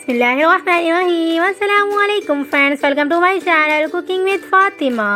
बिस्मिल्लाहिर्रहमानिर्रहीम। अस्सलामुअलैकुम friends, welcome to my channel cooking with Fatima.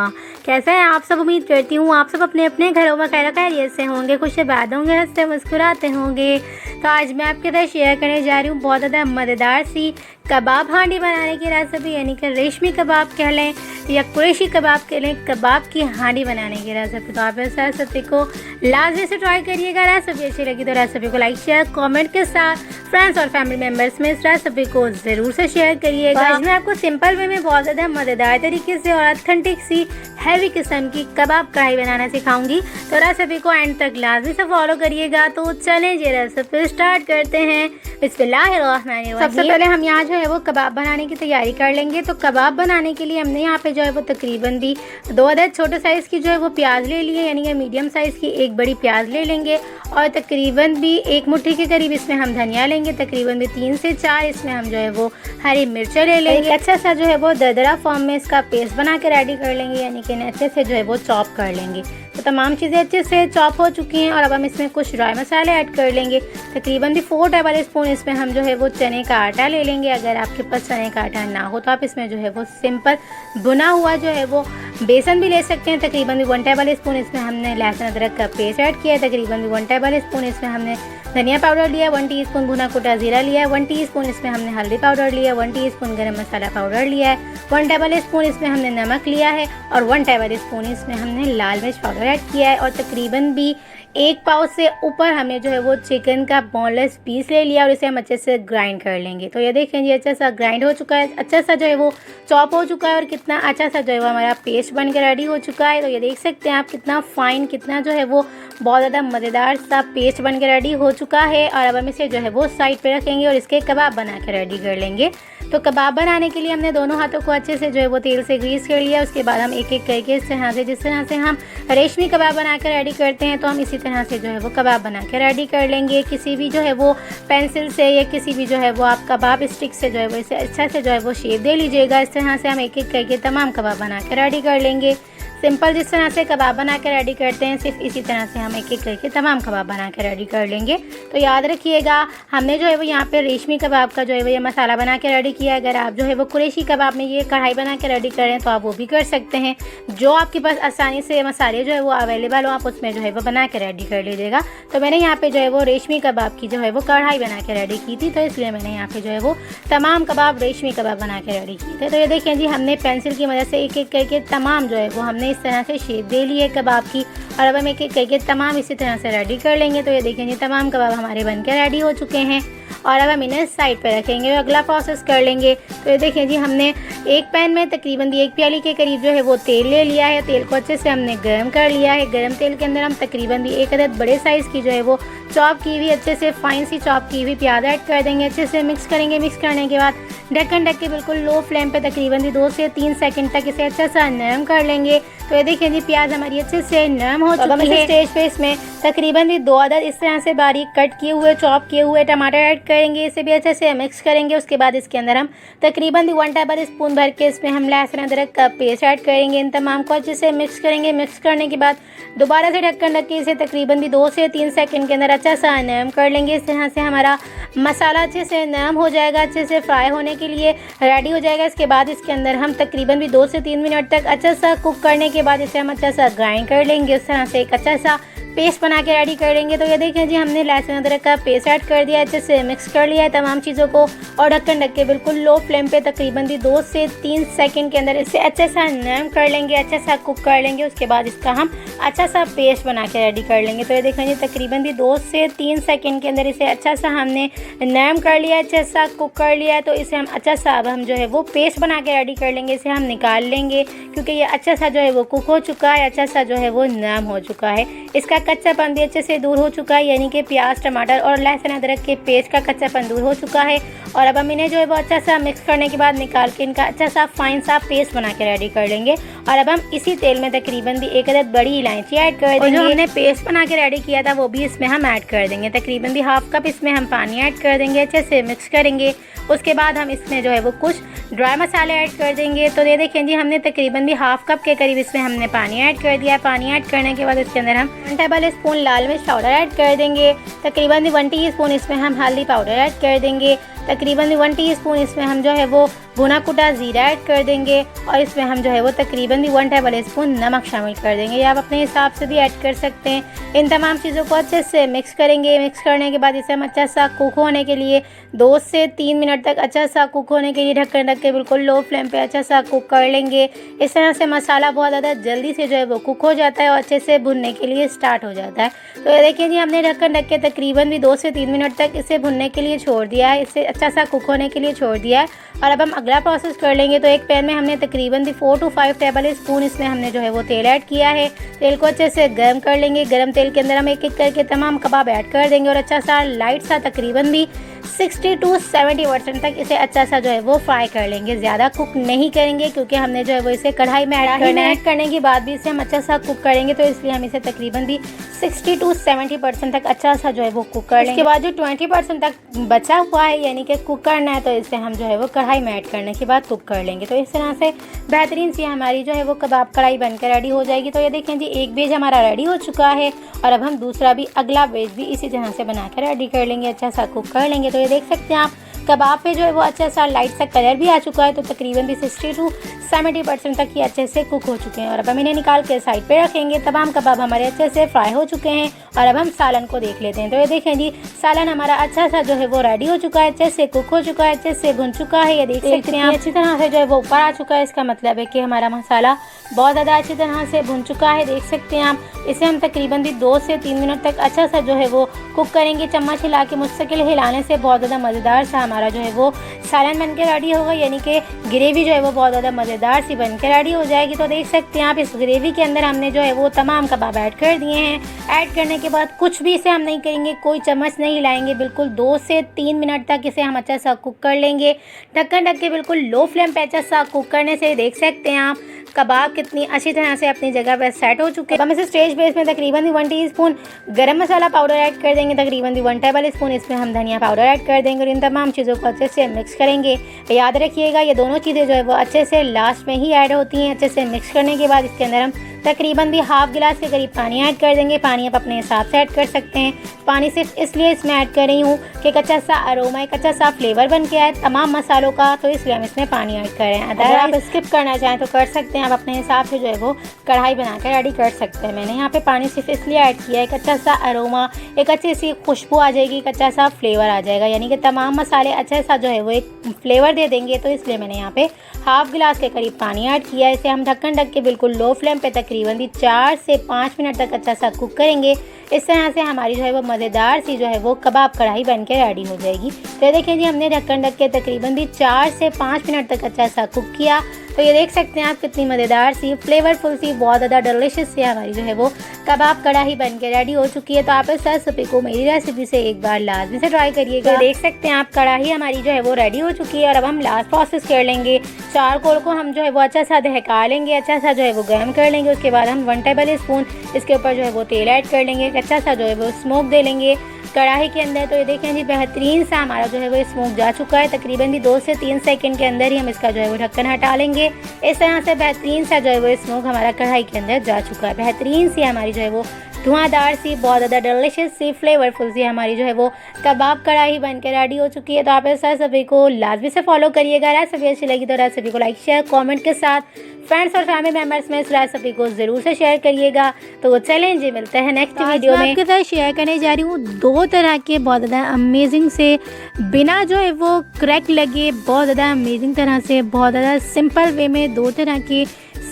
कैसे हैं आप सब? उम्मीद करती हूँ आप सब अपने अपने घरों में खैर खैरियत से होंगे, खुशबाद होंगे, हंसते मुस्कुराते होंगे। तो आज मैं आपके साथ शेयर करने जा रही हूँ बहुत ज़्यादा मज़ेदार सी कबाब हांडी बनाने की रेसिपी, यानी कि रेशमी कबाब कह लें या कुरैशी कबाब कह लें, कबाब की हांडी बनाने की रेसिपी। तो आप इस रेसिपी को लाजमी से ट्राई करिएगा। रेसिपी अच्छी लगी तो रेसिपी को लाइक शेयर कमेंट के साथ फ्रेंड्स और फैमिली मेम्बर्स में इस रेसिपी को ज़रूर से शेयर करिएगा। आज मैं आपको सिंपल वे में बहुत ज़्यादा मज़ेदार तरीके से और ऑथेंटिक सी हैवी किस्म की कबाब कढ़ाई बनाना सिखाऊंगी। तो रेसिपी को एंड तक लाजमी से फॉलो करिएगा। तो चलें ये रेसिपी स्टार्ट करते हैं। बिस्मिल्लाहिर्रहमानिर्रहीम। सबसे पहले हम यहाँ जो है वो कबाब बनाने की तैयारी कर लेंगे। तो कबाब बनाने के लिए हमने यहाँ पे जो है वो तकरीबन भी 2 अदद छोटे साइज़ की जो है वो प्याज ले लिए, यानी कि मीडियम साइज़ की एक बड़ी प्याज ले लेंगे और तकरीबन भी 1 मुट्ठी के करीब इसमें हम धनिया लेंगे। तकरीबन भी 3 से 4 इसमें हम जो है वो हरी मिर्चें ले लेंगे। अच्छा सा जो है वो दरदरा फॉर्म में इसका पेस्ट बना के रेडी कर लेंगे, यानी कि अच्छे से जो है वो चॉप कर लेंगे। तो तमाम चीज़ें अच्छे से चॉप हो चुकी हैं और अब हम इसमें कुछ ड्राई मसाले ऐड कर लेंगे। तकरीबन भी 4 टेबल स्पून इसमें हम जो है वो चने का आटा ले लेंगे। अगर आपके पास चने का आटा ना हो तो आप इसमें जो है वो सिंपल भुना हुआ जो है वो बेसन भी ले सकते हैं। तकरीबन भी 1 टेबल स्पून इसमें हमने लहसुन अदरक का पेस्ट ऐड किया है। तकरीबन भी 1 टेबल स्पून इसमें हमने धनिया पाउडर लिया, 1 टीस्पून भुना कुटा जीरा लिया है, 1 टीस्पून इसमें हमने हल्दी पाउडर लिया, 1 टीस्पून गरम मसाला पाउडर लिया है, 1 टेबल स्पून इसमें हमने नमक लिया है और 1 टेबल स्पून इसमें हमने लाल मिर्च पाउडर ऐड किया है। और तकरीबन भी 1 पाव से ऊपर हमने जो है वो चिकन का बोनलेस पीस ले लिया और इसे हम अच्छे से ग्राइंड कर लेंगे। तो ये देखें जी अच्छा सा ग्राइंड हो चुका है, अच्छा सा जो है वो चॉप हो चुका है और कितना अच्छा सा जो है वो हमारा पेस्ट बन के रेडी हो चुका है। तो ये देख सकते हैं आप कितना फाइन, कितना जो है वो बहुत ज़्यादा मज़ेदार सा पेस्ट बन के रेडी हो चुका है। और अब हम इसे जो है वो साइड पे रखेंगे और इसके कबाब बना के रेडी कर लेंगे। तो कबाब बनाने के लिए हमने दोनों हाथों को अच्छे से जो है वो तेल से ग्रीस कर लिया। उसके बाद हम एक एक करके इस तरह से, जिस तरह से हम रेशमी कबाब बना कर रेडी करते हैं, तो हम इसी तरह से जो है वो कबाब बना के रेडी कर लेंगे। किसी भी जो है वो पेंसिल से या किसी भी जो है वो आप कबाब स्टिक से जो है वो इसे अच्छा से जो है वो शेप दे लीजिएगा। इस तरह से हम एक एक करके तमाम कबाब बना के रेडी कर लेंगे। सिंपल जिस तरह से कबाब बना के रेडी करते हैं, सिर्फ इसी तरह से हम एक एक करके तमाम कबाब बना के रेडी कर लेंगे। तो याद रखिएगा हमने जो है वो यहाँ पे रेशमी कबाब का जो है वो ये मसाला बना के रेडी किया। अगर आप जो है वो कुरैशी कबाब में ये कढ़ाई बना के रेडी करें तो आप वो भी कर सकते हैं। जो आपके पास आसानी से मसाले जो है वो अवेलेबल हो, आप उसमें जो है वो बना के रेडी कर लीजिएगा। तो मैंने यहाँ पे जो है वो रेशमी कबाब की जो है वो कढ़ाई बना के रेडी की थी, तो इसलिए मैंने यहाँ पे जो है वो तमाम कबाब रेशमी कबाब बना के रेडी किए थे। तो ये देखें जी हमने पेंसिल की मदद से एक एक करके तमाम जो है वो हमने इस तरह से शेप दे ली है कबाब की। और अब हम एक एक करके तमाम इसी तरह से रेडी कर लेंगे। तो ये देखें जी तमाम कबाब हमारे बनकर रेडी हो चुके हैं और अब हम इन्हें साइड पे रखेंगे और अगला प्रोसेस कर लेंगे। तो ये देखें जी हमने एक पैन में तकरीबन 1 प्याली के करीब जो है वो तेल ले लिया है। तेल को अच्छे से हमने गर्म कर लिया है। गर्म तेल के अंदर हम तकरीबन भी 1 अदद बड़े साइज़ की जो है वो चॉप की हुई, अच्छे से फाइन सी चॉप की हुई प्याज ऐड कर देंगे। अच्छे से मिक्स करेंगे। मिक्स करने के बाद ढक्कन ढक के बिल्कुल लो फ्लेम पे तकरीबन भी 2 से 3 सेकंड तक इसे अच्छा सा नरम कर लेंगे। तो ये देखिए जी प्याज हमारी अच्छे से नरम हो चुकी है। स्टेज पे इसमें तकरीबन भी 2 अदद इस तरह से बारीक कट किए हुए चॉप किए हुए टमाटर ऐड करेंगे। इसे भी अच्छे से मिक्स करेंगे। उसके बाद इसके अंदर हम तकरीबन भी 1 टेबल स्पून भर के इसमें हम लहसुन अदरक का पेस्ट ऐड करेंगे। इन तमाम को अच्छे से मिक्स करेंगे। मिक्स करने के बाद दोबारा से ढक्कन ढक के इसे तकरीबन भी 2 से 3 सेकंड के अंदर अच्छा सा नरम कर लेंगे। इस तरह से हमारा मसाला अच्छे से नरम हो जाएगा, अच्छे से फ्राई होने के लिए रेडी हो जाएगा। इसके बाद इसके अंदर हम तकरीबन भी 2 से 3 मिनट तक अच्छा सा कुक करने के बाद इसे हम अच्छा सा ग्राइंड कर लेंगे। इस तरह से एक अच्छा सा पेस्ट बना के रेडी कर लेंगे। तो ये देखें जी हमने लहसुन अदरक का पेस्ट ऐड कर दिया, अच्छे से मिक्स कर लिया है तमाम चीज़ों को और ढक्कन ढक के बिल्कुल लो फ्लेम पे तकरीबन भी 2 से 3 सेकंड के अंदर इसे अच्छा सा नरम कर लेंगे, अच्छा सा कुक कर लेंगे। उसके बाद इसका हम अच्छा सा पेस्ट बना के रेडी कर लेंगे। तो ये देखें जी तकरीबन भी 2 से 3 सेकंड के अंदर इसे अच्छा सा हमने नरम कर लिया, अच्छा सा कुक कर लिया है। तो इसे हम अच्छा सा अब हम जो है वो पेस्ट बना के रेडी कर लेंगे। इसे हम निकाल लेंगे क्योंकि ये अच्छा सा जो है वो कुक हो चुका है, अच्छा सा जो है वो नरम हो चुका है। इसका कच्चापन भी अच्छे से दूर हो चुका है, यानी कि प्याज टमाटर और लहसुन अदरक के पेस्ट का कच्चापन दूर हो चुका है। और अब हम इन्हें जो है वो अच्छा सा मिक्स करने के बाद निकाल के इनका अच्छा सा फाइन सा पेस्ट बना के रेडी कर लेंगे। और अब हम इसी तेल में तकरीबन भी 1 अदद बड़ी इलायची ऐड कर देंगे। जो हमने पेस्ट बना के रेडी किया था वो भी इसमें हम ऐड कर देंगे। तकरीबन भी 1/2 कप इसमें हम पानी ऐड कर देंगे, अच्छे से मिक्स करेंगे। उसके बाद हम इसमें जो है वो कुछ ड्राई मसाले ऐड कर देंगे। तो ये देखें जी हमने तकरीबन भी 1/2 कप के करीब इसमें हमने पानी ऐड कर दिया है। पानी ऐड करने के बाद इसके अंदर हम 1 टेबल स्पून लाल मिर्च पाउडर ऐड कर देंगे। तकरीबन 1 टीस्पून इसमें हम हल्दी पाउडर ऐड कर देंगे। तकरीबन 1 टीस्पून इसमें हम जो है वो भुना कुटा ज़ीरा ऐड कर देंगे और इसमें हम जो है वो तकरीबन 1 टेबल स्पून नमक शामिल कर देंगे, या आप अपने हिसाब से भी ऐड कर सकते हैं। इन तमाम चीज़ों को अच्छे से मिक्स करेंगे। मिक्स करने के बाद इसे हम अच्छा सा कुक होने के लिए 2 से 3 मिनट तक अच्छा सा कुक होने के लिए ढक्कन रख के बिल्कुल लो फ्लेम पे अच्छा सा कुक कर लेंगे। इस तरह से मसाला बहुत ज़्यादा जल्दी से जो है वो कुक हो जाता है और अच्छे से भुनने के लिए स्टार्ट हो जाता है। तो ये देखिए जी, हमने ढक्कन रख के तकरीबन भी 2 से 3 मिनट तक इसे भुनने के लिए छोड़ दिया है, इसे अच्छा सा कुक होने के लिए छोड़ दिया है। और अब हम अगला प्रोसेस कर लेंगे। तो एक पैन में हमने तकरीबन 4 से 5 टेबल स्पून इसमें हमने जो है वो तेल ऐड किया है। तेल को अच्छे से गर्म कर लेंगे। गर्म तेल के अंदर हम एक एक करके तमाम कबाब ऐड कर देंगे और अच्छा सा लाइट सा तकरीबन भी 60 से 70% तक इसे अच्छा सा जो है वो फ्राई कर लेंगे। ज़्यादा कुक नहीं करेंगे क्योंकि हमने जो है वो इसे कढ़ाई में ऐड करने के बाद भी इसे हम अच्छा सा कुक करेंगे, तो इसलिए हम इसे तकरीबन भी 60 से 70% तक अच्छा सा जो है वो कुक कर लेंगे। इसके बाद जो 20% तक बचा हुआ है यानी कि कुक करना है, तो इसे हम जो है वो कढ़ाई में ऐड करने के बाद कुक कर लेंगे। तो इस तरह से बेहतरीन सी हमारी जो है वो कबाब कढ़ाई बनकर रेडी हो जाएगी। तो ये देखें जी, एक बेज हमारा रेडी हो चुका है और अब हम दूसरा भी अगला बेज भी इसी तरह से बनाकर रेडी कर लेंगे, अच्छा सा कुक कर लेंगे। तो ये देख सकते हैं आप, कबाब पे जो है वो अच्छा सा लाइट सा कलर भी आ चुका है। तो तकरीबन भी 60 से 70% तक ये अच्छे से कुक हो चुके हैं और अब हम इन्हें निकाल के साइड पे रखेंगे। तमाम कबाब हमारे अच्छे से फ्राई हो चुके हैं और अब हम सालन को देख लेते हैं। तो ये देखें जी, सालन हमारा अच्छा सा जो है वो रेडी हो चुका है, अच्छे से कुक हो चुका है, अच्छे से भुन चुका है। ये देख सकते हैं अच्छी तरह से जो है वो ऊपर आ चुका है। इसका मतलब है कि हमारा मसाला बहुत ज़्यादा अच्छी तरह से भुन चुका है। देख सकते हैं आप, इसे हम तकरीबन भी 2 से 3 मिनट तक अच्छा सा जो है वो कुक करेंगे। चम्मच हिला के मुस्तकिल हिलाने से बहुत ज़्यादा मज़ेदार सा हमारा जो है वो सालन बन के रेडी होगा, यानी कि ग्रेवी जो है वो बहुत ज़्यादा मज़ेदार सी बन के रेडी हो जाएगी। तो देख सकते हैं आप, इस ग्रेवी के अंदर हमने जो है वो तमाम कबाब ऐड कर दिए हैं। ऐड करने के बाद कुछ भी इसे हम नहीं करेंगे, कोई चम्मच नहीं हिलाएंगे, बिल्कुल 2 से 3 मिनट तक इसे हम अच्छा सा कुक कर लेंगे। ढक्कन ढक के बिल्कुल लो फ्लेम पे अच्छा सा कुक करने से देख सकते हैं आप कबाब कितनी अच्छी तरह से अपनी जगह पर सेट हो चुके हैं। हम इसे स्टेज बेस में तकरीबन 1 टीस्पून गरम मसाला पाउडर ऐड कर देंगे, तकरीबन 1 टेबल स्पून इसमें हम धनिया पाउडर ऐड कर देंगे और इन तमाम चीज़ों को अच्छे से मिक्स करेंगे। याद रखिएगा, ये दोनों चीज़ें जो है वो अच्छे से लास्ट में ही ऐड होती हैं। अच्छे से मिक्स करने के बाद इसके अंदर हम तकरीबन भी हाफ गिलास के करीब पानी ऐड कर देंगे। पानी आप अपने हिसाब से ऐड कर सकते हैं। पानी सिर्फ इसलिए इसमें ऐड कर रही हूँ कि कच्चा सा अरोमा, एक अच्छा सा फ्लेवर बन के आए तमाम मसालों का, तो इसलिए हम इसमें पानी ऐड कर रहे हैं। अगर आप स्किप करना चाहें तो कर सकते हैं, आप अपने हिसाब से जो है वो कढ़ाई बनाकर रेडी कर सकते हैं। मैंने यहाँ पे पानी सिर्फ इसलिए ऐड किया है, एक अच्छा सा अरोमा, एक अच्छी सी खुशबू आ जाएगी, एक अच्छा सा फ्लेवर आ जाएगा, यानी कि तमाम मसाले अच्छा सा जो है वो एक फ्लेवर दे देंगे। तो इसलिए मैंने यहाँ पे हाफ गिलास के करीब पानी ऐड किया है। इसे हम ढक्कन ढक के बिल्कुल लो फ्लेम पे तकरीबन भी 4 से 5 मिनट तक अच्छा सा कुक करेंगे। इस तरह से हमारी जो है वो मज़ेदार सी जो है वो कबाब कढ़ाई बन के रेडी हो जाएगी। तो देखिए जी, हमने ढक्कन ढक के तकरीबन भी 4 से 5 मिनट तक अच्छा सा कुक किया। तो ये देख सकते हैं आप, कितनी मज़ेदार सी, फ्लेवरफुल सी, बहुत ज़्यादा डिलीशियस सी हमारी जो है वो कबाब कढ़ाई बन के रेडी हो चुकी है। तो आप इस रेसिपी को मेरी रेसिपी से एक बार लाजमी से ट्राई करिएगा। तो देख सकते हैं आप, कढ़ाई हमारी जो है वो रेडी हो चुकी है और अब हम लास्ट प्रोसेस कर लेंगे। चारकोल को हम जो है वो अच्छा सा दहका लेंगे, अच्छा सा जो है वो गर्म कर लेंगे। उसके बाद हम 1 टेबल स्पून इसके ऊपर जो है वो तेल ऐड कर लेंगे, अच्छा सा जो है वो स्मोक दे लेंगे कढ़ाई के अंदर। तो ये देखें जी, बेहतरीन सा हमारा जो है वो स्मोक जा चुका है। तकरीबन भी 2 से 3 सेकंड के अंदर ही हम इसका जो है वो ढक्कन हटा लेंगे। इस तरह से बेहतरीन सा जो है वो स्मोक हमारा कढ़ाई के अंदर जा चुका है। बेहतरीन सी हमारी जो है वो धुआंधार सी, बहुत ज़्यादा डिलीशियस सी, फ्लेवरफुल सी हमारी जो है वो कबाब कढ़ाई बन के रेडी हो चुकी है। तो आप इस रेसिपी को लाजमी से फॉलो करिएगा। रेसिपी अच्छी लगी तो रेसिपी को लाइक शेयर कमेंट के साथ फ्रेंड्स और फैमिली मेम्बर्स में इस रेसिपी को ज़रूर से शेयर करिएगा। तो चलें जी, मिलते हैं नेक्स्ट वीडियो में। आपके साथ शेयर करने जा रही हूँ 2 तरह के बहुत ज़्यादा अमेजिंग से, बिना जो है वो क्रैक लगे, बहुत ज़्यादा अमेजिंग तरह से, बहुत ज़्यादा सिंपल वे में 2 तरह के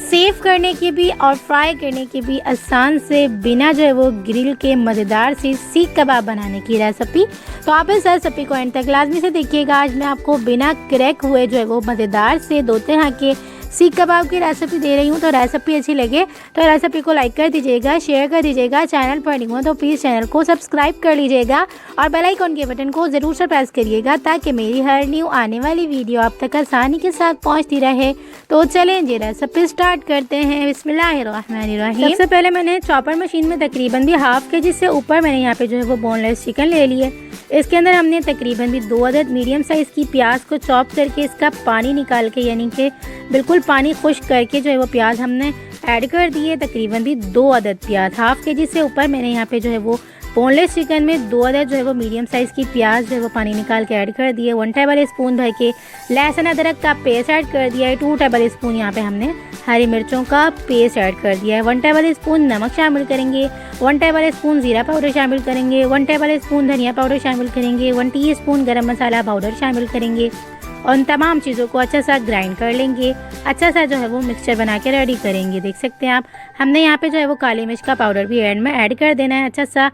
सेव करने की भी और फ्राई करने की भी आसान से, बिना जो है वो ग्रिल के मज़ेदार सी सीख कबाब बनाने की रेसिपी। तो आप इस रेसिपी को एंड तक लाजमी से देखिएगा। आज मैं आपको बिना क्रैक हुए जो है वो मज़ेदार से 2 तरह के सीख कबाब की रेसिपी दे रही हूँ। तो रेसिपी अच्छी लगे तो रेसिपी को लाइक कर दीजिएगा, शेयर कर दीजिएगा। चैनल पर नहीं हो तो प्लीज़ चैनल को सब्सक्राइब कर लीजिएगा और बेल आइकन के बटन को ज़रूर से प्रेस करिएगा ताकि मेरी हर न्यू आने वाली वीडियो आप तक आसानी के साथ पहुँचती रहे। तो चलें जी, रेसिपी स्टार्ट करते हैं। बिस्मिल्लाहिर्रहमानिर्रहीम। सबसे पहले मैंने चॉपर मशीन में तकरीबन भी हाफ के जी से ऊपर मैंने यहाँ पे जो है वो बोनलेस चिकन ले लिए। इसके अंदर हमने तकरीबन भी 2 अदद मीडियम साइज़ की प्याज को चॉप करके इसका पानी निकाल के, यानी कि बिल्कुल पानी खुश्क करके जो है वो प्याज हमने ऐड कर दिए। तकरीबन भी 2 अदद प्याज, हाफ के जी से ऊपर मैंने यहाँ पे जो है वो बोनलेस चिकन में 2 अदर जो है वो मीडियम साइज़ की प्याज जो है वो पानी निकाल के ऐड कर दिए। 1 टेबल स्पून भर के लहसुन अदरक का पेस्ट ऐड कर दिया है। 2 टेबल स्पून यहाँ पे हमने हरी मिर्चों का पेस्ट ऐड कर दिया है। 1 टेबल स्पून नमक शामिल करेंगे। 1 टेबल स्पून ज़ीरा पाउडर शामिल करेंगे। 1 टेबल स्पून धनिया पाउडर शामिल करेंगे। 1 टीस्पून गरम मसाला पाउडर शामिल करेंगे और इन तमाम चीज़ों को अच्छा सा ग्राइंड कर लेंगे। अच्छा सा जो है वो मिक्सचर बना के रेडी करेंगे। देख सकते हैं आप, हमने यहाँ पे जो है वो काली मिर्च का पाउडर भी एंड में ऐड कर देना है। अच्छा सा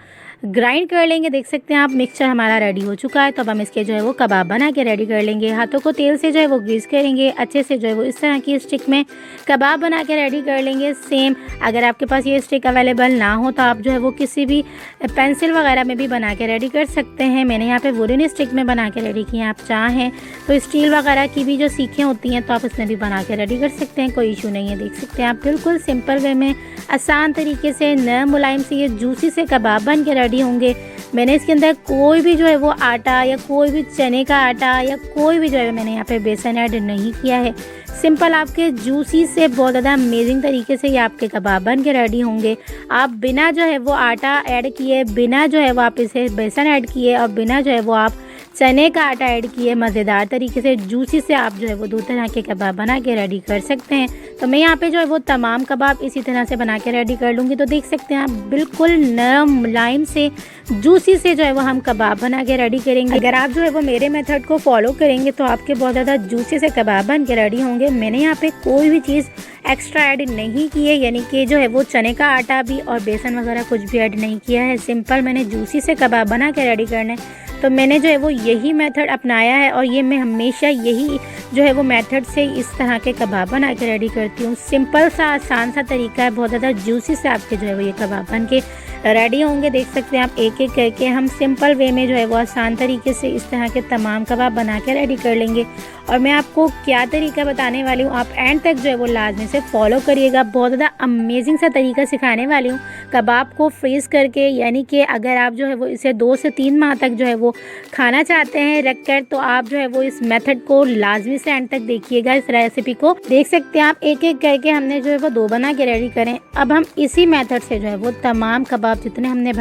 ग्राइंड कर लेंगे। देख सकते हैं आप, मिक्सचर हमारा रेडी हो चुका है। तो अब हम इसके जो है वो कबाब बना के रेडी कर लेंगे। हाथों को तेल से जो है वो ग्रीस करेंगे। अच्छे से जो है वो इस तरह की स्टिक में कबाब बना के रेडी कर लेंगे। सेम अगर आपके पास ये स्टिक अवेलेबल ना हो तो आप जो है वो किसी भी पेंसिल वगैरह में भी बना के रेडी कर सकते हैं। मैंने यहाँ पे वुडन स्टिक में बना के रेडी किए हैं। आप चाहें तो स्टील वगैरह की भी जो सीखें होती हैं तो आप उसमें भी बना के रेडी कर सकते हैं, कोई इशू नहीं है। देख सकते हैं आप, बिल्कुल सिंपल वे में आसान तरीके से नरम मुलायम से ये जूसी से कबाब बन के रेडी होंगे। मैंने इसके अंदर कोई भी जो है वो आटा या कोई भी चने का आटा या कोई भी जो है मैंने यहाँ पे बेसन ऐड नहीं किया है। सिंपल आपके जूसी से बहुत ज़्यादा अमेजिंग तरीके से ये आपके कबाब बन के रेडी होंगे। आप बिना जो है वो आटा ऐड किए, बिना जो है वो आप इसे बेसन ऐड किए और बिना जो है वो आप चने का आटा ऐड किए मज़ेदार तरीके से जूसी से आप जो है वो 2 तरह के कबाब बना के रेडी कर सकते हैं। तो मैं यहाँ पे जो है वो तमाम कबाब इसी तरह से बना के रेडी कर लूँगी। तो देख सकते हैं आप, बिल्कुल नरम मुलायम से जूसी से जो है वो हम कबाब बना के रेडी करेंगे। अगर आप जो है वो मेरे मेथड को फॉलो करेंगे तो आपके बहुत ज़्यादा जूसी से कबाब बन के रेडी होंगे। मैंने यहाँ पे कोई भी चीज़ एक्स्ट्रा ऐड नहीं की है, यानी कि जो है वो चने का आटा भी और बेसन वगैरह कुछ भी ऐड नहीं किया है। सिंपल मैंने जूसी से कबाब बना के रेडी करने, तो मैंने जो है वो यही मेथड अपनाया है और ये मैं हमेशा यही जो है वो मेथड से इस तरह के कबाब बना के रेडी करती हूँ। सिंपल सा आसान सा तरीका है, बहुत ज़्यादा जूसी से आपके जो है वो ये कबाब बन के रेडी होंगे। देख सकते हैं आप, एक एक करके हम सिंपल वे में जो है वो आसान तरीके से इस तरह के तमाम कबाब बना के रेडी कर लेंगे। और मैं आपको क्या तरीका बताने वाली हूँ, आप एंड तक जो है वो लाजमी से फॉलो करिएगा। बहुत ज़्यादा अमेजिंग सा तरीका सिखाने वाली हूँ कबाब को फ्रीज़ करके, यानी कि अगर आप जो है वो इसे 2 से 3 माह तक जो है वो खाना चाहते हैं रख कर, तो आप जो है वो इस मेथड को लाजमी से एंड तक देखिएगा, इस रेसिपी को। देख सकते हैं आप, एक एक करके हमने जो है वो 2 बना के रेडी करें। अब हम इसी मेथड से जो है वो तमाम कबाब जितने हमने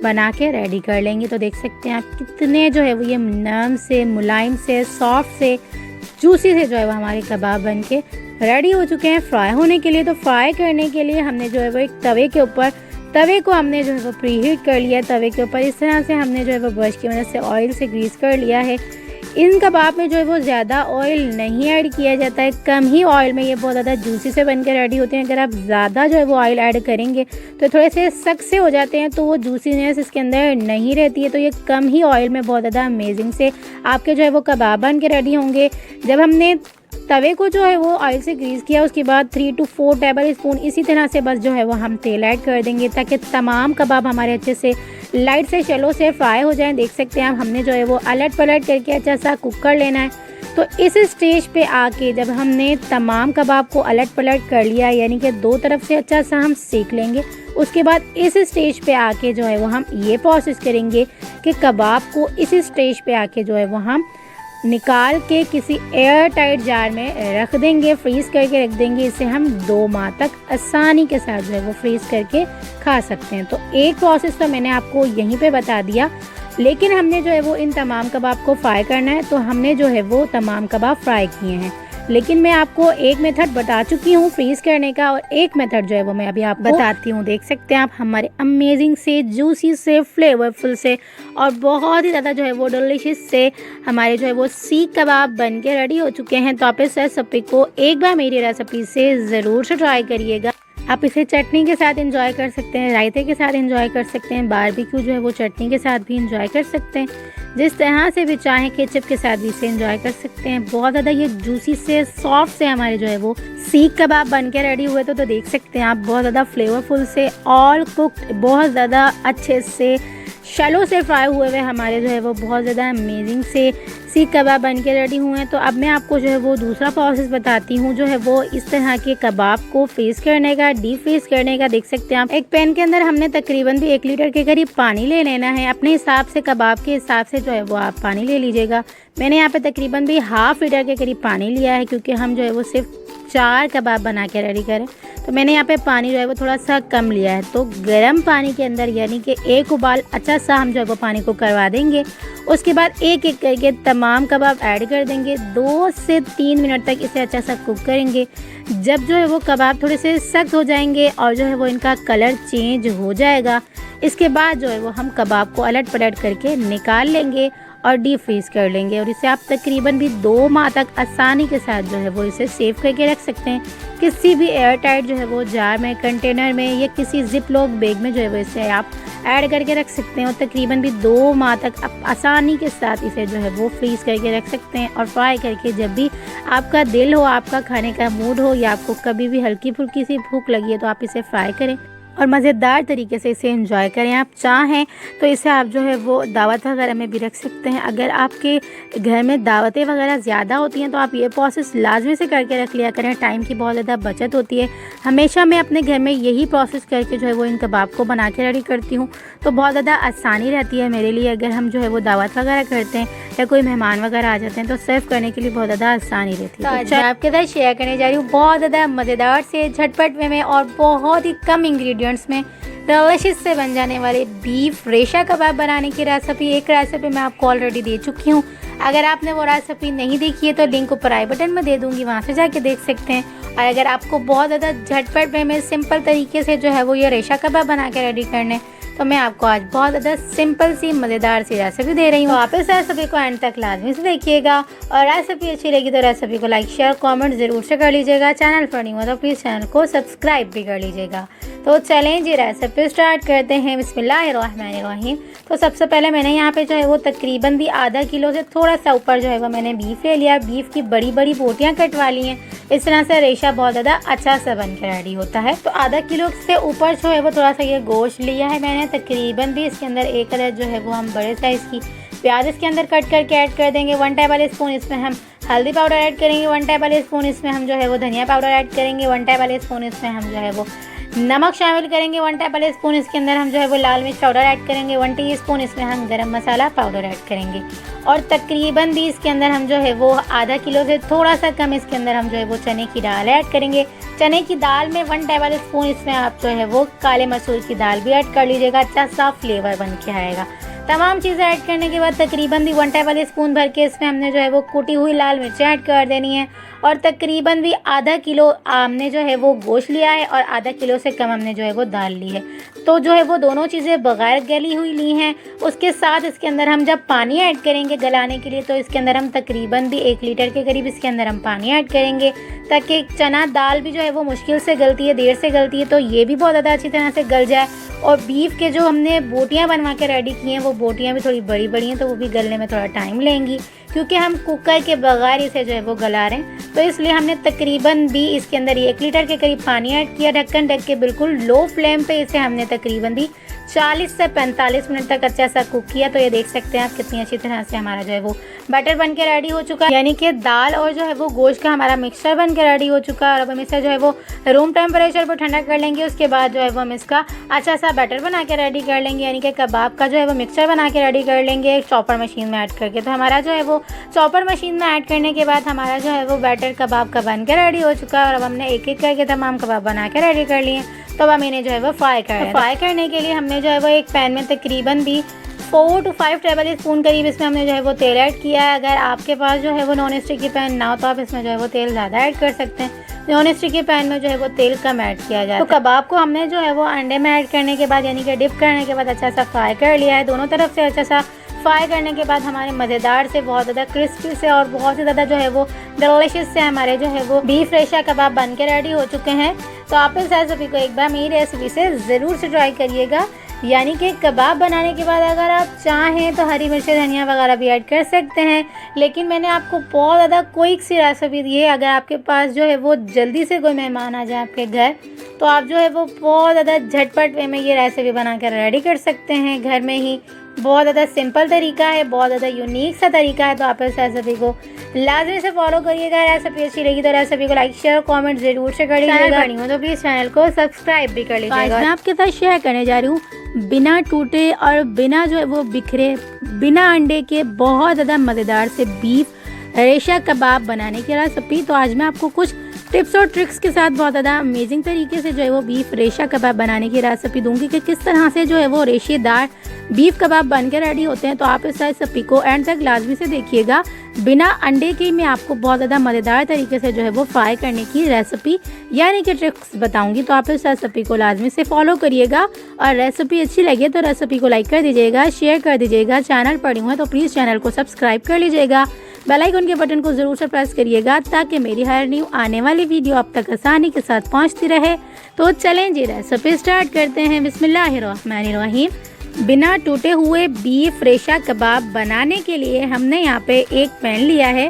बना के रेडी कर लेंगे। तो देख सकते हैं आप, कितने जो है वो ये नरम से, मुलायम से, सॉफ्ट से, जूसी से जो है वो हमारे कबाब बन के रेडी हो चुके हैं फ्राई होने के लिए। तो फ्राई करने के लिए हमने जो है वो एक तवे को हमने जो है वो प्रीहीट कर लिया। तवे के ऊपर इस तरह से हमने जो है वो ब्रश की मदद से ऑयल से ग्रीस कर लिया है। इन कबाब में जो है वो ज़्यादा ऑयल नहीं ऐड किया जाता है, कम ही ऑयल में ये बहुत ज़्यादा जूसी से बनकर रेडी होते हैं। अगर आप ज़्यादा जो है वो ऑयल ऐड करेंगे तो थोड़े से सख्त से हो जाते हैं, तो वो जूसीनेस इसके अंदर नहीं रहती है। तो ये कम ही ऑयल में बहुत ज़्यादा अमेजिंग से आपके जो है वो कबाब बन के रेडी होंगे। जब हमने तवे को जो है वो ऑयल से ग्रीस किया, उसके बाद 3 to 4 टेबल स्पून इसी तरह से बस जो है वो हम तेल ऐड कर देंगे, ताकि तमाम कबाब हमारे अच्छे से लाइट से शैलो से फ्राई हो जाएं। देख सकते हैं आप, हमने जो है वो अलट पलट करके अच्छा सा कुक कर लेना है। तो इस स्टेज पे आके जब हमने तमाम कबाब को अलट पलट कर लिया, यानी कि 2 तरफ से अच्छा सा हम सेक लेंगे, उसके बाद इस स्टेज पे आके जो है वो हम ये प्रोसेस करेंगे कि कबाब को इस स्टेज पे आके जो है वो हम निकाल के किसी एयर टाइट जार में रख देंगे, फ्रीज़ करके रख देंगे। इसे हम 2 माह तक आसानी के साथ जो है वो फ्रीज़ करके खा सकते हैं। तो एक प्रोसेस तो मैंने आपको यहीं पे बता दिया, लेकिन हमने जो है वो इन तमाम कबाब को फ्राई करना है। तो हमने जो है वो तमाम कबाब फ्राई किए हैं, लेकिन मैं आपको एक मेथड बता चुकी हूँ फ्रीज़ करने का, और एक मेथड जो है वो मैं अभी आपको बताती हूँ। देख सकते हैं आप, हमारे अमेजिंग से, जूसी से, फ्लेवरफुल से और बहुत ही ज़्यादा जो है वो डिलीशियस से हमारे जो है वो सीख कबाब बन के रेडी हो चुके हैं। तो आप इस रेसिपी को एक बार मेरी रेसिपी से ज़रूर से ट्राई करिएगा। आप इसे चटनी के साथ एंजॉय कर सकते हैं, रायते के साथ एंजॉय कर सकते हैं, बारबेक्यू जो है वो चटनी के साथ भी एंजॉय कर सकते हैं, जिस तरह से भी चाहें केचप के साथ भी इसे एंजॉय कर सकते हैं। बहुत ज़्यादा ये जूसी से, सॉफ्ट से हमारे जो है वो सीख कबाब बन के रेडी हुए। तो देख सकते हैं आप, बहुत ज़्यादा फ्लेवरफुल से, ऑल कुक्ड, बहुत ज़्यादा अच्छे से शैलो से फ्राई हुए हमारे जो है वो बहुत ज़्यादा अमेजिंग से सीख कबाब बन के रेडी हुए हैं। तो अब मैं आपको जो है वो दूसरा प्रोसेस बताती हूँ, जो है वो इस तरह के कबाब को फ्रीज़ करने का, डीप फ्रीज़ करने का। देख सकते हैं आप, एक पैन के अंदर हमने तकरीबन भी 1 लीटर के करीब पानी ले लेना है। अपने हिसाब से, कबाब के हिसाब से जो है वो आप पानी ले लीजिएगा। मैंने यहाँ पे तकरीबन भी हाफ़ लीटर के करीब पानी लिया है, क्योंकि हम जो है वो सिर्फ 4 कबाब बना के रेडी करें। तो मैंने यहाँ पे पानी जो है वो थोड़ा सा कम लिया है। तो गर्म पानी के अंदर यानी कि एक उबाल अच्छा सा हम जो है वो पानी को करवा देंगे। उसके बाद एक एक करके तमाम कबाब ऐड कर देंगे। 2 से 3 मिनट तक इसे अच्छा सा कुक करेंगे। जब जो है वो कबाब थोड़े से सख्त हो जाएंगे और जो है वो इनका कलर चेंज हो जाएगा, इसके बाद जो है वो हम कबाब को अलट पलट करके निकाल लेंगे और डीप फ्रीज़ कर लेंगे। और इसे आप तकरीबन भी 2 माह तक आसानी के साथ जो है वो इसे सेव करके रख सकते हैं। किसी भी एयर टाइट जो है वो जार में, कंटेनर में या किसी जिप लॉक बैग में जो है वो इसे आप ऐड करके रख सकते हैं और तकरीबन भी 2 माह तक आप आसानी के साथ इसे जो है वो फ्रीज़ करके रख सकते हैं। और फ्राई करके जब भी आपका दिल हो, आपका खाने का मूड हो या आपको कभी भी हल्की फुल्की सी भूख लगी है, तो आप इसे फ्राई करें और मज़ेदार तरीके से इसे एंजॉय करें। आप चाहें तो इसे आप जो है वो दावत वगैरह में भी रख सकते हैं। अगर आपके घर में दावतें वगैरह ज़्यादा होती हैं तो आप ये प्रोसेस लाजमी से करके रख लिया करें। टाइम की बहुत ज़्यादा बचत होती है। हमेशा मैं अपने घर में यही प्रोसेस करके जो है वो इन कबाब को बना के रेडी करती हूँ, तो बहुत ज़्यादा आसानी रहती है मेरे लिए। अगर हम जो है वो दावत वगैरह करते हैं या कोई मेहमान वगैरह आ जाते हैं तो सर्व करने के लिए बहुत ज़्यादा आसानी रहती है। तो आज मैं आपके साथ शेयर करने जा रही हूँ बहुत ज़्यादा मज़ेदार से, झटपट वे में और बहुत ही कम इंग्रेडिएंट्स में डिलीशियस से बन जाने वाले बीफ रेशा कबाब बनाने की रेसिपी। एक रेसिपी मैं आपको ऑलरेडी दे चुकी हूँ। अगर आपने वो रेसिपी नहीं देखी है तो लिंक ऊपर आई बटन में दे दूँगी, वहाँ से जाके देख सकते हैं। और अगर आपको बहुत ज़्यादा झटपट वे में सिंपल तरीके से जो है वो ये रेशा कबाब बना के रेडी करने, तो मैं आपको आज बहुत ज़्यादा सिंपल सी मज़ेदार सी रेसिपी दे रही हूँ। तो आप इस रेसिपी को एंड तक लाजमी से देखिएगा और रेसिपी अच्छी लगी तो रेसिपी को लाइक शेयर कमेंट ज़रूर से कर लीजिएगा। चैनल पर नहीं हुआ तो प्लीज़ चैनल को सब्सक्राइब भी कर लीजिएगा। तो चलें जी रेसिपी स्टार्ट करते हैं। बिस्मिल्लाहिर्रहमानिर्रहीम। तो सबसे पहले मैंने यहाँ पे जो है वो तकरीबन भी आधा किलो से थोड़ा सा ऊपर जो है वो मैंने बीफ ले लिया। बीफ की बड़ी बड़ी बोटियाँ कटवा ली हैं। इस तरह से रेशा बहुत ज़्यादा अच्छा सा बन के रेडी होता है। तो आधा किलो से ऊपर जो है वो थोड़ा सा ये गोश्त लिया है मैंने। तकरीबन भी इसके अंदर एक अदद जो है वो हम बड़े साइज़ की प्याज इसके अंदर कट करके ऐड कर देंगे। 1 टेबल स्पून इसमें हम हल्दी पाउडर ऐड करेंगे। 1 टेबल स्पून इसमें हम जो है वो धनिया पाउडर ऐड करेंगे। 1 टेबल स्पून इसमें हम जो है वो नमक शामिल करेंगे। 1 टेबल स्पून इसके अंदर हम जो है वो लाल मिर्च पाउडर ऐड करेंगे। 1 टीस्पून इसमें हम गरम मसाला पाउडर ऐड करेंगे। और तकरीबन भी इसके अंदर हम जो है वो आधा किलो से थोड़ा सा कम इसके अंदर हम जो है वो चने की दाल ऐड करेंगे। चने की दाल में 1 टेबल स्पून इसमें आप जो है वो काले मसूर की दाल भी ऐड कर लीजिएगा। अच्छा सा फ्लेवर बन के आएगा। तमाम चीज़ें ऐड करने के बाद तकरीबन भी 1 टेबल स्पून भर के इसमें हमने जो है वो कुटी हुई लाल मिर्चें ऐड कर देनी है। और तकरीबन भी आधा किलो हमने जो है वो गोश्त लिया है और आधा किलो से कम हमने जो है वो दाल ली है। तो जो है वो दोनों चीज़ें बगैर गली हुई ली हैं। उसके साथ इसके अंदर हम जब पानी ऐड करेंगे गलाने के लिए, तो इसके अंदर हम तकरीबन भी 1 लीटर के करीब इसके अंदर हम पानी ऐड करेंगे, ताकि चना दाल भी जो है वो मुश्किल से गलती है, देर से गलती है, तो ये भी बहुत ज़्यादा अच्छी तरह से गल जाए। और बीफ के जो हमने बोटियाँ बनवा के रेडी की हैं वो बोटियाँ भी थोड़ी बड़ी बड़ी हैं, तो वो भी गलने में थोड़ा टाइम लेंगी, क्योंकि हम कुकर के बगैर इसे जो है वो गला रहे हैं। तो इसलिए हमने तकरीबन भी इसके अंदर 1 लीटर के करीब पानी ऐड किया। ढक्कन ढक के बिल्कुल लो फ्लेम पे इसे हमने तकरीबन भी 40 से 45 मिनट तक अच्छा सा कुक किया। तो ये देख सकते हैं आप कितनी अच्छी तरह से हमारा जो है वो बैटर बन के रेडी हो चुका है, यानी कि दाल और जो है वो गोश्त का हमारा मिक्सचर बन के रेडी हो चुका है। और अब हम इसे जो है वो रूम टेम्परेचर पर ठंडा कर लेंगे। उसके बाद जो है वो हम इसका अच्छा सा बैटर बना के रेडी कर लेंगे, यानी कि कबाब का जो है वो मिक्सचर बना के रेडी कर लेंगे एक चॉपर मशीन में ऐड करके। तो हमारा जो है वो चॉपर मशीन में ऐड करने के बाद हमारा जो है वो बैटर कबाब का बन के रेडी हो चुका है। और अब हमने एक एक करके तमाम कबाब बना के रेडी कर लिए। तो अब हम इन्हें जो है वो फ्राई कर रहे हैं। फ्राई करने के लिए हमने जो है वो एक पैन में तकरीबन भी 4 से 5 टेबल स्पून करीब इसमें हमने जो है वो तेल ऐड किया है। अगर आपके पास जो है वो नॉन स्टिक की पैन ना हो तो आप इसमें जो है वो तेल ज़्यादा ऐड कर सकते हैं। नॉन स्टिक के पैन में जो है वो तेल कम ऐड किया जाए। तो कबाब को हमने जो है वो अंडे में ऐड करने के बाद, यानी कि डिप करने के बाद अच्छा सा फ्राई कर लिया है। दोनों तरफ से अच्छा सा फ्राई करने के बाद हमारे मज़ेदार से, बहुत ज़्यादा क्रिस्पी से और बहुत ही ज़्यादा जो है वो डिलीशियस से हमारे जो है वो बीफ रेशा कबाब बन के रेडी हो चुके हैं। तो आप इस रेसिपी को एक बार मेरी रेसिपी से ज़रूर से ट्राई करिएगा। यानी कि कबाब बनाने के बाद अगर आप चाहें तो हरी मिर्च धनिया वगैरह भी ऐड कर सकते हैं, लेकिन मैंने आपको बहुत ज़्यादा क्विक सी रेसिपी दी है। अगर आपके पास जो है वो जल्दी से कोई मेहमान आ जाए आपके घर, तो आप जो है वो बहुत ज़्यादा झटपट वे में ये रेसिपी बना कर रेडी कर सकते हैं घर में ही। बहुत ज़्यादा सिंपल तरीका है, बहुत ज़्यादा यूनिक सा तरीका है। तो आप इस रेसिपी को लाजमी से फॉलो करिएगा। रेसिपी अच्छी लगी तो रेसिपी को लाइक शेयर कमेंट जरूर से कर लीजिएगा। तो प्लीज़ चैनल को सब्सक्राइब भी कर लीजिएगा। मैं आपके साथ शेयर करने जा रही हूँ बिना टूटे और बिना जो है वो बिखरे, बिना अंडे के बहुत ज़्यादा मज़ेदार से बीफ रेशा कबाब बनाने की रेसिपी। तो आज मैं आपको कुछ टिप्स और ट्रिक्स के साथ बहुत ज़्यादा अमेजिंग तरीके से जो है वो बीफ रेशा कबाब बनाने की रेसिपी दूंगी कि किस तरह से जो है वो रेशेदार बीफ कबाब बन के रेडी होते हैं। तो आप इस रेसिपी को एंड तक लाजमी से देखिएगा। बिना अंडे के मैं आपको बहुत ज़्यादा मज़ेदार तरीके से जो है वो फ्राई करने की रेसिपी यानी कि ट्रिक्स बताऊंगी। तो आप इस रेसिपी को लाजमी से फॉलो करिएगा और रेसिपी अच्छी लगे तो रेसिपी को लाइक कर दीजिएगा, शेयर कर दीजिएगा। चैनल पर न्यू है तो प्लीज़ चैनल को सब्सक्राइब कर लीजिएगा। बेल आइकन के बटन को ज़रूर से प्रेस करिएगा ताकि मेरी हर न्यू आने वाली वीडियो आप तक आसानी के साथ पहुंचती रहे। तो चलें जी रेसिपी स्टार्ट करते हैं। बिस्मिल्लाहिर्रहमानिर्रहीम। बिना टूटे हुए बीफ रेशा कबाब बनाने के लिए हमने यहाँ पे एक पैन लिया है।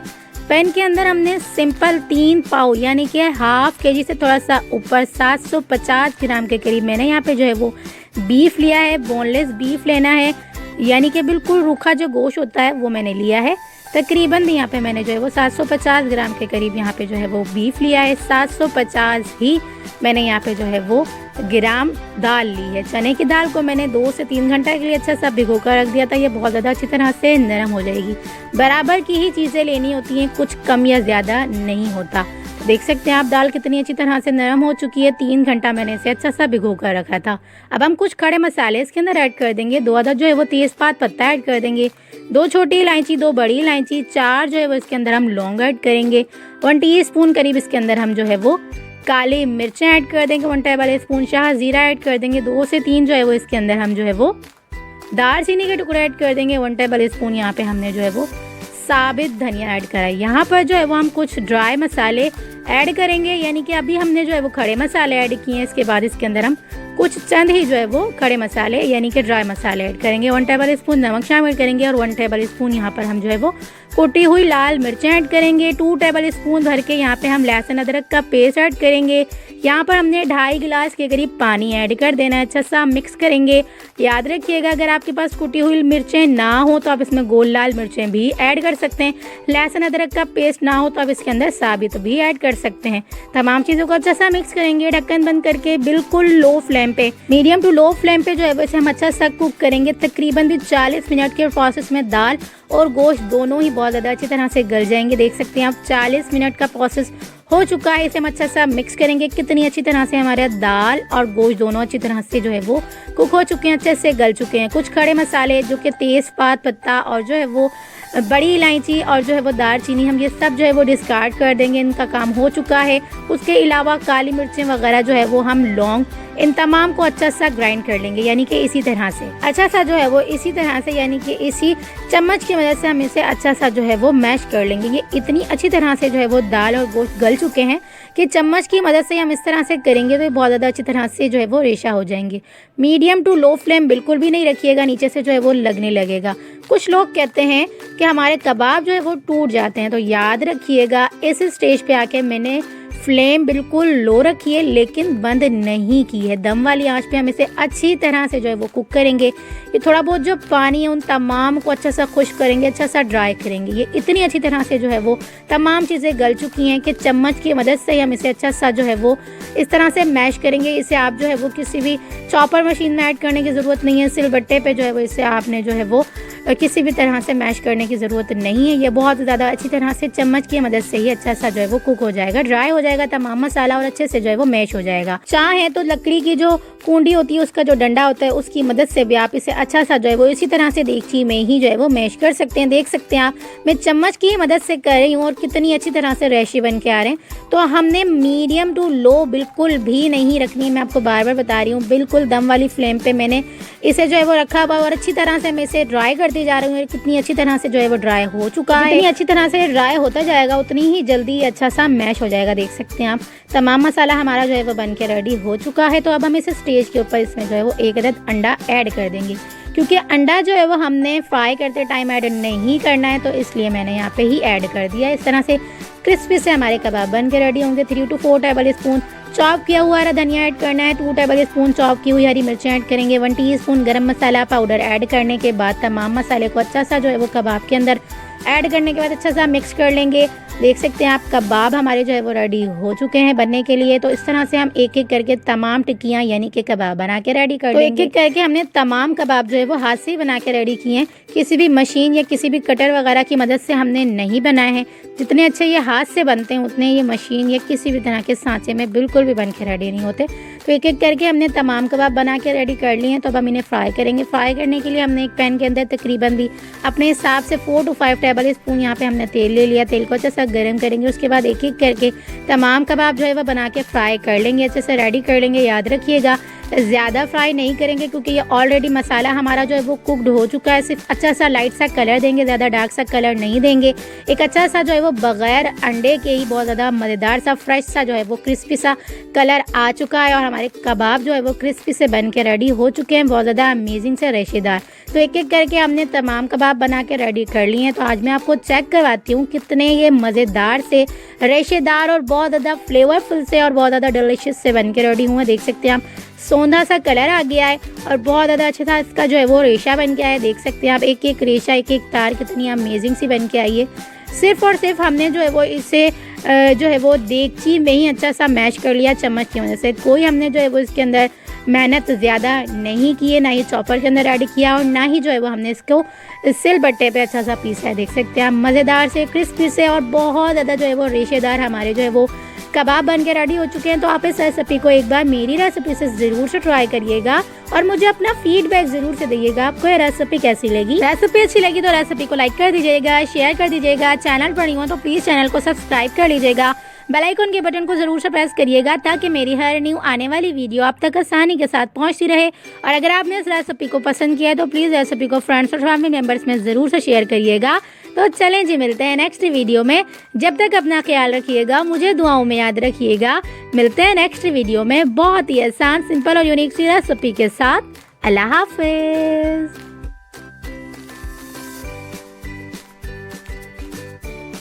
पैन के अंदर हमने सिंपल 3 पाव यानी कि हाफ केजी से थोड़ा सा ऊपर 750 ग्राम के करीब मैंने यहाँ पे जो है वो बीफ लिया है। बोनलेस बीफ लेना है यानी कि बिल्कुल रूखा जो गोश्त होता है वो मैंने लिया है। तकरीबन यहाँ पे मैंने जो है वो 750 ग्राम के करीब यहाँ पे जो है वो बीफ लिया है। 750 ही मैंने यहाँ पे जो है वो ग्राम दाल ली है। चने की दाल को मैंने 2 से 3 घंटा के लिए अच्छा सा भिगो कर रख दिया था। ये बहुत ज़्यादा अच्छी तरह से नरम हो जाएगी। बराबर की ही चीज़ें लेनी होती हैं, कुछ कम या ज़्यादा नहीं होता। तो देख सकते हैं आप दाल कितनी अच्छी तरह से नरम हो चुकी है। 3 घंटा मैंने इसे अच्छा सा भिगो कर रखा था। अब हम कुछ खड़े मसाले इसके अंदर ऐड कर देंगे। 2 अदद जो है वो तेज़पात पत्ता ऐड कर देंगे, 2 छोटी इलायची, 2 बड़ी इलायची, 4 जो है वो इसके अंदर हम लौंग ऐड करेंगे, 1 टीस्पून करीब इसके अंदर हम जो है वो काली मिर्चें ऐड कर देंगे, 1 टेबल स्पून शाह जीरा ऐड कर देंगे, 2 से 3 जो है वो इसके अंदर हम जो है वो दालचीनी के टुकड़े ऐड कर देंगे, 1 टेबल स्पून यहाँ पे हमने जो है वो साबित धनिया ऐड करा है। यहाँ पर जो है वो हम कुछ ड्राई मसाले ऐड करेंगे यानी कि अभी हमने जो है वो खड़े मसाले ऐड किए हैं। इसके बाद इसके अंदर हम कुछ चंद ही जो है वो खड़े मसाले यानी कि ड्राई मसाले ऐड करेंगे। 1 टेबल स्पून नमक शामिल करेंगे और 1 टेबल स्पून यहाँ पर हम जो है वो कुटी हुई लाल मिर्चें ऐड करेंगे। 2 टेबल स्पून भर के यहाँ पे हम लहसुन अदरक का पेस्ट ऐड करेंगे। यहाँ पर हमने 2.5 गिलास के करीब पानी ऐड कर देना है। अच्छा सा मिक्स करेंगे। याद रखिएगा अगर आपके पास कुटी हुई मिर्चें ना हो तो आप इसमें गोल लाल मिर्चें भी ऐड कर सकते हैं। लहसुन अदरक का पेस्ट ना हो तो आप इसके अंदर साबित भी ऐड कर सकते हैं। तमाम चीज़ों को अच्छा सा मिक्स करेंगे। ढक्कन बंद करके बिल्कुल लो फ्लेम पे, मीडियम टू लो फ्लेम पे जो है वैसे हम अच्छा सा कुक करेंगे। तकरीबन भी 40 मिनट के प्रोसेस में दाल और गोश्त दोनों ही बहुत ज़्यादा अच्छी तरह से गल जाएंगे। देख सकते हैं आप 40 मिनट का प्रोसेस हो चुका है। इसे हम अच्छा सा मिक्स करेंगे। कितनी अच्छी तरह से हमारे दाल और गोश्त दोनों अच्छी तरह से जो है वो कुक हो चुके हैं, अच्छे से गल चुके हैं। कुछ खड़े मसाले जो कि तेज़पात पत्ता और जो है वो बड़ी इलायची और जो है वो दालचीनी, हम ये सब जो है वो डिस्कार्ड कर देंगे, इनका काम हो चुका है। उसके अलावा काली मिर्चें वगैरह जो है वो हम लौंग, इन तमाम को अच्छा सा ग्राइंड कर लेंगे यानी कि इसी तरह से अच्छा सा जो है वो इसी तरह से यानी कि इसी चम्मच की मदद से हम इसे अच्छा सा जो है वो मैश कर लेंगे। ये इतनी अच्छी तरह से जो है वो दाल और गोश्त गल चुके हैं कि चम्मच की मदद से हम इस तरह से करेंगे तो ये बहुत ज़्यादा अच्छी तरह से जो है वो रेशा हो जाएंगे। मीडियम टू लो फ्लेम बिल्कुल भी नहीं रखिएगा, नीचे से जो है वो लगने लगेगा। कुछ लोग कहते हैं कि हमारे कबाब जो है वो टूट जाते हैं, तो याद रखिएगा इस स्टेज पे आके मैंने फ्लेम बिल्कुल लो रखी है लेकिन बंद नहीं की है। दम वाली आंच पे हम इसे अच्छी तरह से जो है वो कुक करेंगे। ये थोड़ा बहुत जो पानी है उन तमाम को अच्छा सा खुश्क करेंगे, अच्छा सा ड्राई करेंगे। ये इतनी अच्छी तरह से जो है वो तमाम चीज़ें गल चुकी हैं कि चम्मच की मदद से हम इसे अच्छा सा जो है वो इस तरह से मैश करेंगे। इसे आप जो है वो किसी भी चॉपर मशीन में ऐड करने की ज़रूरत नहीं है, सिलबट्टे पे जो है वो इसे आपने जो है वो किसी भी तरह से मैश करने की ज़रूरत नहीं है। ये बहुत ज़्यादा अच्छी तरह से चम्मच की मदद से ही अच्छा सा जो है वो कुक हो जाएगा, ड्राई हो जाएगा तमाम मसाला और अच्छे से जो है वो मैश हो जाएगा। चाहे तो लकड़ी की जो कुंडी होती है उसका जो डंडा होता है उसकी मदद से भी आप इसे अच्छा सा जो है वो इसी तरह से देगची में ही जो है वो मैश कर सकते हैं। देख सकते हैं आप मैं चम्मच की मदद से कर रही हूँ और कितनी अच्छी तरह से रेशे बन के आ रहे हैं। तो हमने मीडियम टू लो बिल्कुल भी नहीं रखनी, मैं आपको बार बार बता रही हूँ। बिल्कुल दम वाली फ्लेम पे मैंने इसे जो है वो रखा हुआ और अच्छी तरह से मैं इसे ड्राई करती जा रही हूँ। कितनी अच्छी तरह से जो है वो ड्राई हो चुका है। जितनी अच्छी तरह से ड्राई होता जाएगा उतनी ही जल्दी अच्छा सा मैश हो जाएगा। देख सकते हैं आप तमाम मसाला हमारा जो है वो बन के रेडी हो चुका है। तो अब हम इस स्टेज के ऊपर इसमें जो है वो 1 अदद अंडा ऐड कर देंगे। क्योंकि अंडा जो है वो हमने फ्राई करते टाइम ऐड नहीं करना है तो इसलिए मैंने यहाँ पे ही ऐड कर दिया। इस तरह से क्रिस्पी से हमारे कबाब बन के रेडी होंगे। 3 to 4 टेबल स्पून चॉप किया हुआ हरा धनिया ऐड करना है। 2 टेबल स्पून चॉप की हुई हरी मिर्चें ऐड करेंगे। 1 टीस्पून गरम मसाला पाउडर ऐड करने के बाद तमाम मसाले को अच्छा सा जो है वो कबाब के अंदर ऐड करने के बाद अच्छा सा मिक्स कर लेंगे। देख सकते हैं आप कबाब हमारे जो है वो रेडी हो चुके हैं बनने के लिए। तो इस तरह से हम एक एक करके तमाम टिक्कियाँ यानी कि कबाब बना के रेडी कर लेंगे। एक एक करके हमने तमाम कबाब जो है वो हाथ से ही बना के रेडी किए हैं, किसी भी मशीन या किसी भी कटर वगैरह की मदद से हमने नहीं बनाए हैं। जितने अच्छे ये हाथ से बनते हैं उतने ये मशीन या किसी भी तरह के सांचे में बिल्कुल भी बन के रेडी नहीं होते। तो एक एक करके हमने तमाम कबाब बना के रेडी कर लिए हैं। तो अब हम इन्हें फ्राई करेंगे। फ्राई करने के लिए हमने एक पैन के अंदर तकरीबन भी अपने हिसाब से 4 to 5 टेबल स्पून यहाँ पे हमने तेल ले लिया। तेल को अच्छे से गर्म करेंगे। उसके बाद एक एक करके तमाम कबाब जो है वो बना के फ्राई कर लेंगे, अच्छे से रेडी कर लेंगे। याद रखिएगा ज़्यादा फ्राई नहीं करेंगे क्योंकि ये ऑलरेडी मसाला हमारा जो है वो कुकड हो चुका है। सिर्फ अच्छा सा लाइट सा कलर देंगे, ज़्यादा डार्क सा कलर नहीं देंगे। एक अच्छा सा जो है वो बग़ैर अंडे के ही बहुत ज़्यादा मज़ेदार सा फ्रेश सा जो है वो क्रिस्पी सा कलर आ चुका है और हमारे कबाब जो है वो क्रिस्पी से बन के रेडी हो चुके हैं, बहुत ज़्यादा अमेजिंग से रेशेदार। तो एक एक करके हमने तमाम कबाब बना के रेडी कर लिए हैं। तो आज मैं आपको चेक करवाती हूँ कितने ये मज़ेदार से रेशेदार और बहुत ज़्यादा फ्लेवरफुल से और बहुत ज़्यादा डिलीशियस से बन के रेडी हुए। देख सकते हैं आप सौंधा सा कलर आ गया है और बहुत ज़्यादा अच्छा सा इसका जो है वो रेशा बन के आया है। देख सकते हैं आप एक एक रेशा एक एक तार कितनी अमेजिंग सी बन के आई है। सिर्फ और सिर्फ हमने जो है वो इसे जो है वो देगची में ही अच्छा सा मैश कर लिया चम्मच की वजह से। कोई हमने जो है वो इसके अंदर मेहनत ज़्यादा नहीं की है, ना ही चॉपर के अंदर ऐड किया और ना ही जो है वो हमने इसको सिल बट्टे पे अच्छा सा पीसा है। देख सकते हैं आप मज़ेदार से क्रिस्पी से और बहुत ज़्यादा जो है वो रेशेदार हमारे जो है वो कबाब बन के रेडी हो चुके हैं। तो आप इस रेसिपी को एक बार मेरी रेसिपी से ज़रूर से ट्राई करिएगा और मुझे अपना फीडबैक ज़रूर से दीजिएगा आपको ये रेसिपी कैसी लगी। रेसिपी अच्छी लगी तो रेसिपी को लाइक कर दीजिएगा, शेयर कर दीजिएगा। चैनल पर नहीं हो तो प्लीज़ चैनल को सब्सक्राइब कर लीजिएगा। बेल आइकन के बटन को ज़रूर से प्रेस करिएगा ताकि मेरी हर न्यू आने वाली वीडियो आप तक आसानी के साथ पहुंचती रहे। और अगर आपने इस रेसिपी को पसंद किया है तो प्लीज़ रेसिपी को फ्रेंड्स और फैमिली मेम्बर्स में ज़रूर से शेयर करिएगा। तो चलें जी, मिलते हैं नेक्स्ट वीडियो में। जब तक अपना ख्याल रखिएगा, मुझे दुआओं में याद रखिएगा। मिलते हैं नेक्स्ट वीडियो में बहुत ही आसान, सिंपल और यूनिक सी रेसिपी के साथ। अल्लाह हाफिज़।